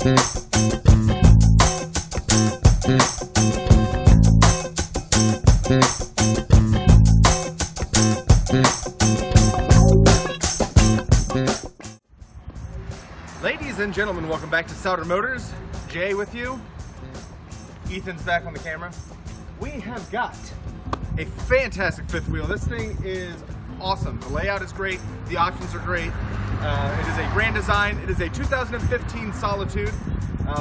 Ladies and gentlemen, welcome back to Souter Motors. Jay with you. Ethan's back on the camera. We have got a fantastic fifth wheel. This thing is awesome. The layout is great. The options are great. It is a Grand Design. It is a 2015 Solitude,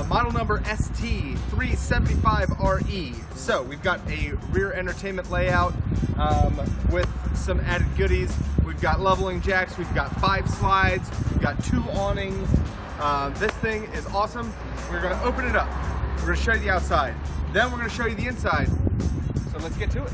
model number ST375RE. So we've got a rear entertainment layout with some added goodies. We've got leveling jacks. We've got 5 slides. We've got 2 awnings. This thing is awesome. We're going to open it up. We're going to show you the outside. Then we're going to show you the inside. So let's get to it.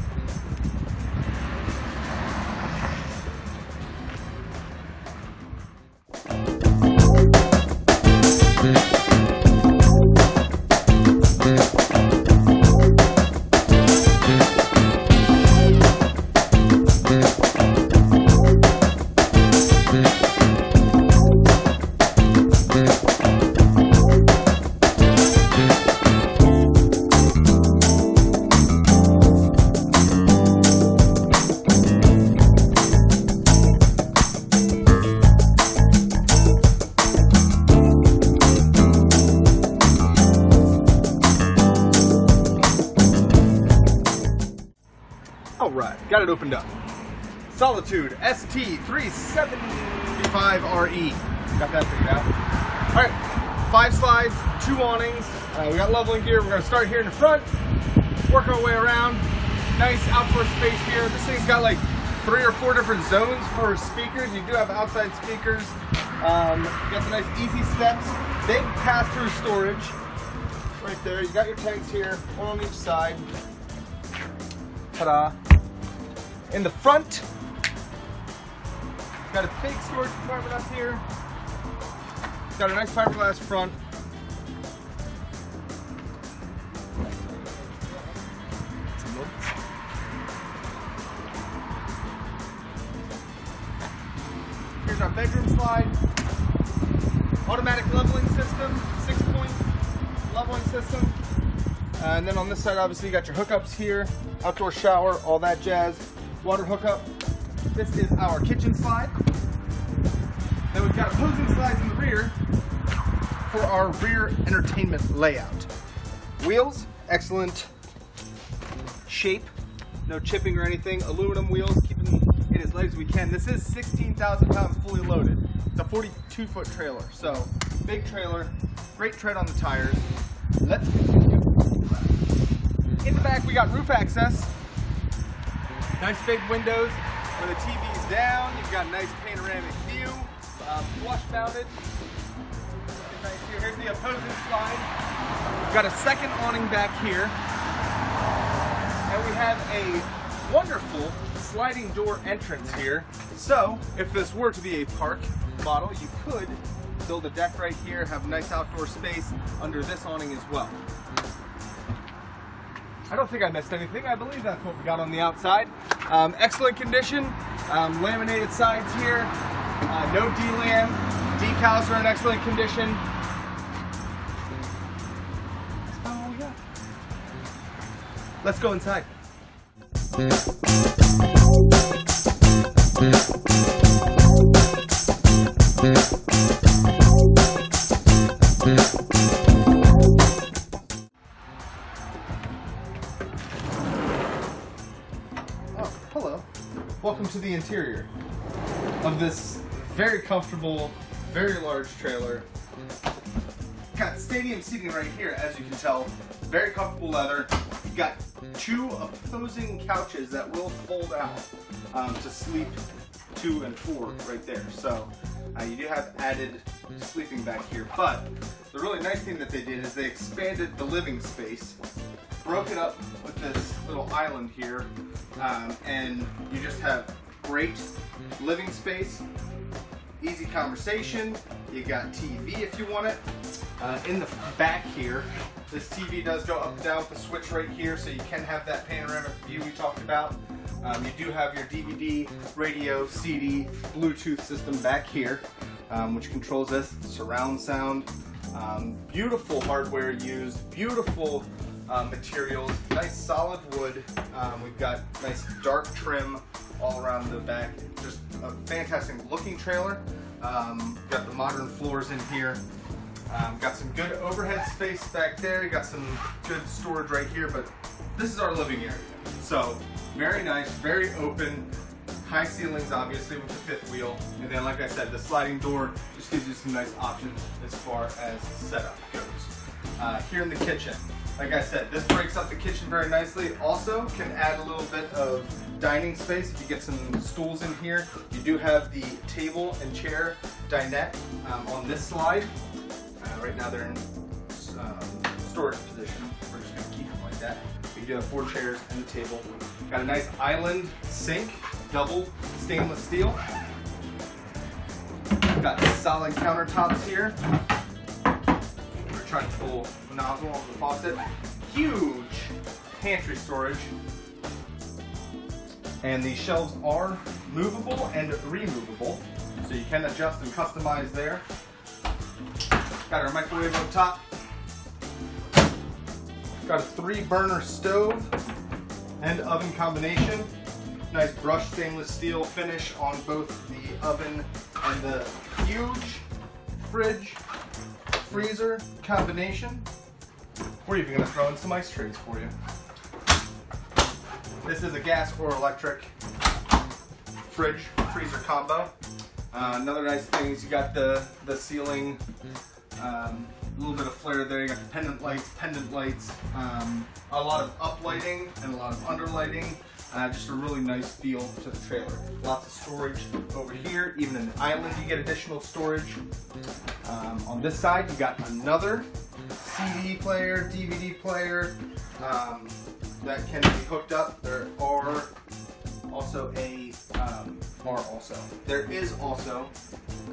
Alright, got it opened up. Solitude ST375RE. Got that figured out. Alright, 5 slides, 2 awnings. We got leveling gear. We're going to start here in the front, work our way around. Nice outdoor space here. This thing's got like 3 or 4 different zones for speakers. You do have outside speakers. You got some nice easy steps. Big pass-through storage right there. You got your tanks here, one on each side. Ta-da. In the front, got a big storage compartment up here. Got a nice fiberglass front. Here's our bedroom slide. Automatic leveling system, 6-point leveling system. And then on this side, obviously, you got your hookups here, outdoor shower, all that jazz, water hookup. This is our kitchen slide. Then we've got opposing slides in the rear for our rear entertainment layout. Wheels, excellent shape, no chipping or anything. Aluminum wheels, keeping it as light as we can. This is 16,000 pounds fully loaded. It's a 42-foot trailer, so big trailer, great tread on the tires. Let's continue. In the back, we got roof access. Nice big windows. When the TV's down, you've got a nice panoramic view. Flush mounted. Nice here. Here's the opposing slide. We've got a second awning back here. And we have a wonderful sliding door entrance here. So, if this were to be a park model, you could build a deck right here, have a nice outdoor space under this awning as well. I don't think I missed anything. I believe that's what we got on the outside. Excellent condition. Laminated sides here. No D-lam. Decals are in excellent condition. That's about all we got. Let's go inside. Hello. Welcome to the interior of this very comfortable, very large trailer. Got stadium seating right here, as you can tell. Very comfortable leather. You've got 2 opposing couches that will fold out to sleep 2 and 4 right there. So you do have added sleeping back here. But the really nice thing that they did is they expanded the living space, broke it up with this little island here, and you just have great living space, easy conversation. You got TV if you want it. In the back here, this TV does go up and down with the switch right here, so you can have that panoramic view we talked about. You do have your DVD, radio, CD, Bluetooth system back here, which controls this surround sound. Beautiful hardware used, beautiful materials, nice solid wood. We've got nice dark trim all around the back. Just a fantastic looking trailer. Got the modern floors in here. Got some good overhead space back there. Got some good storage right here, but this is our living area. So very nice, very open. High ceilings, obviously, with the fifth wheel. And then, like I said, the sliding door just gives you some nice options as far as setup goes. Here in the kitchen, like I said, this breaks up the kitchen very nicely. Also, can add a little bit of dining space if you get some stools in here. You do have the table and chair dinette on this slide. Right now they're in storage position. We're just going to keep them like that. You do have 4 chairs and a table. Got a nice island sink, double stainless steel. Got solid countertops here. We're trying to pull the nozzle off the faucet. Huge pantry storage. And these shelves are movable and removable, so you can adjust and customize there. Got our microwave up top. Got a 3-burner stove and oven combination. Nice brushed stainless steel finish on both the oven and the huge fridge freezer combination. We're even going to throw in some ice trays for you. This is a gas or electric fridge freezer combo. Another nice thing is you got the ceiling, a little bit of flare there. You got the pendant lights, a lot of uplighting and a lot of underlighting. Just a really nice feel to the trailer. Lots of storage over here. Even in the island, you get additional storage. On this side, you got another CD player, DVD player that can be hooked up. There is also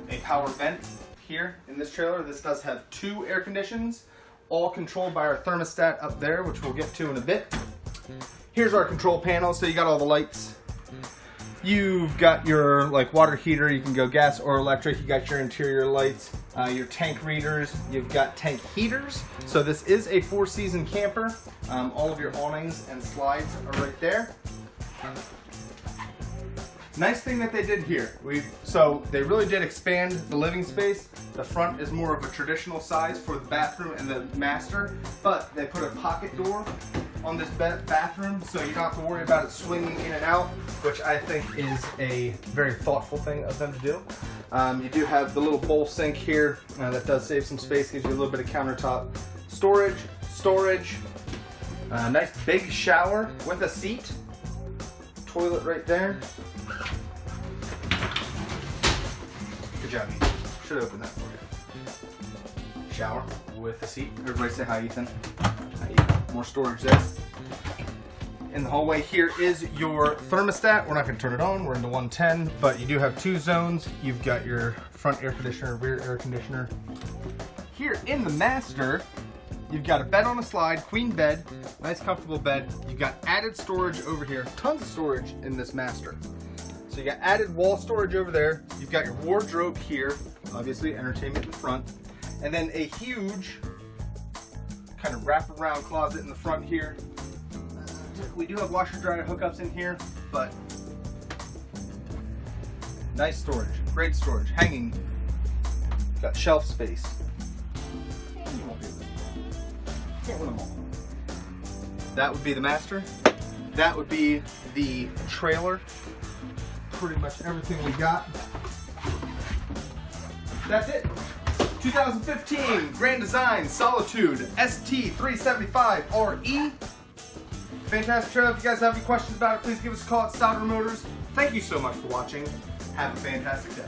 a power vent here in this trailer. This does have 2 air conditions, all controlled by our thermostat up there, which we'll get to in a bit. Here's our control panel. So you got all the lights. You've got your water heater. You can go gas or electric. You got your interior lights, your tank readers. You've got tank heaters. So this is a 4-season camper. All of your awnings and slides are right there. Nice thing that they did here. So they really did expand the living space. The front is more of a traditional size for the bathroom and the master, but they put a pocket door on this bathroom, so you don't have to worry about it swinging in and out, which I think is a very thoughtful thing of them to do. You do have the little bowl sink here that does save some space, gives you a little bit of countertop storage. Nice big shower with a seat. Toilet right there. Good job, Ethan. Should open that for you. Shower with a seat. Everybody say hi, Ethan. Hi, Ethan. More storage there. In the hallway here is your thermostat. We're not going to turn it on. We're into 110, but you do have 2 zones. You've got your front air conditioner, rear air conditioner. Here in the master, you've got a bed on a slide, queen bed, nice comfortable bed. You've got added storage over here. Tons of storage in this master. So you got added wall storage over there. You've got your wardrobe here, obviously entertainment in the front, and then a huge kind of wraparound closet in the front here. We do have washer dryer hookups in here, but nice storage, great storage, hanging. Got shelf space. And you won't be able to can't win them all. That would be the master. That would be the trailer. Pretty much everything we got. That's it. 2015 Grand Design Solitude ST375RE. Fantastic trailer. If you guys have any questions about it, please give us a call at Solder Motors. Thank you so much for watching. Have a fantastic day.